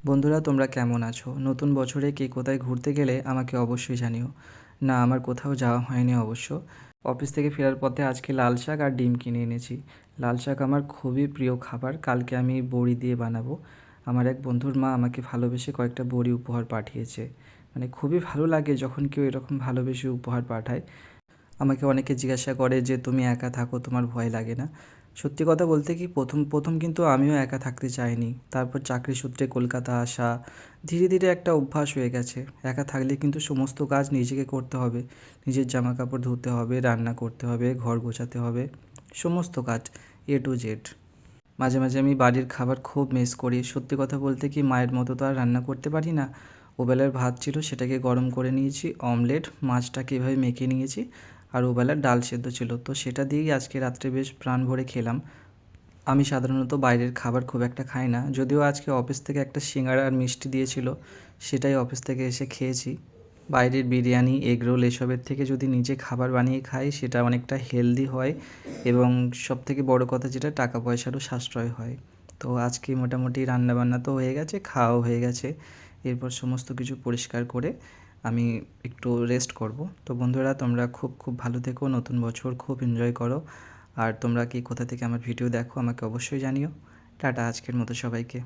বন্ধুরা তোমরা কেমন আছো? নতুন বছরে কে কোথায় ঘুরতে গেলে আমাকে অবশ্যই জানিও। না, আমার কোথাও যাওয়া হয়নি অবশ্য। অফিস থেকে ফেরার পথে আজকে লাল শাক আর ডিম কিনে এনেছি। লাল শাক আমার খুবই প্রিয় খাবার, কালকে আমি বড়ি দিয়ে বানাবো। আমার এক বন্ধুর মা আমাকে ভালোবেসে কয়েকটা বড়ি উপহার পাঠিয়েছে। মানে খুবই ভালো লাগে যখন কেউ এরকম ভালোবেসে উপহার পাঠায়। আমাকে অনেকে জিজ্ঞাসা করে যে তুমি একা থাকো, তোমার ভয় লাগে না? সত্যি কথা বলতে কি, প্রথম প্রথম কিন্তু আমিও একা থাকতে চাইনি। তারপর চাকরি সূত্রে কলকাতা আসা, ধীরে ধীরে একটা অভ্যাস হয়ে গেছে। একা থাকলে কিন্তু সমস্ত কাজ নিজেকে করতে হবে। নিজের জামা কাপড় ধুতে হবে, রান্না করতে হবে, ঘর গোছাতে হবে, সমস্ত কাজ A to Z। মাঝে মাঝে আমি বাড়ির খাবার খুব মিস করি। সত্যি কথা বলতে কি, মায়ের মতো তো আর রান্না করতে পারি না। ওবেলার ভাত ছিল, সেটাকে গরম করে নিয়েছি, অমলেট মাছটাকে এভাবে মেখে নিয়েছি, আর ওবেলার ডাল সেদ্ধ ছিল, তো সেটা দিয়েই আজকে রাত্রে বেশ প্রাণ ভরে খেলাম। আমি সাধারণত বাইরের খাবার খুব একটা খাই না, যদিও আজকে অফিস থেকে একটা সিঙ্গাড়া আর মিষ্টি দিয়েছিল, সেটাই অফিস থেকে এসে খেয়েছি। বাইরের বিরিয়ানি, এগরোল এসবের থেকে যদি নিজে খাবার বানিয়ে খাই সেটা অনেকটা হেলদি হয়, এবং সবথেকে বড় কথা যেটা, টাকা পয়সারও সাশ্রয় হয়। তো আজকে মোটামুটি রান্নাবান্না তো হয়ে গেছে, খাওয়াও হয়ে গেছে। এরপর সমস্ত কিছু পরিষ্কার করে আমি একটু রেস্ট করব। তো বন্ধুরা, তোমরা খুব খুব ভালো থেকো, নতুন বছর খুব এনজয় করো। আর তোমরা কি কোথা থেকে আমার ভিডিও দেখো আমাকে অবশ্যই জানিও। টাটা আজকের মতো সবাইকে।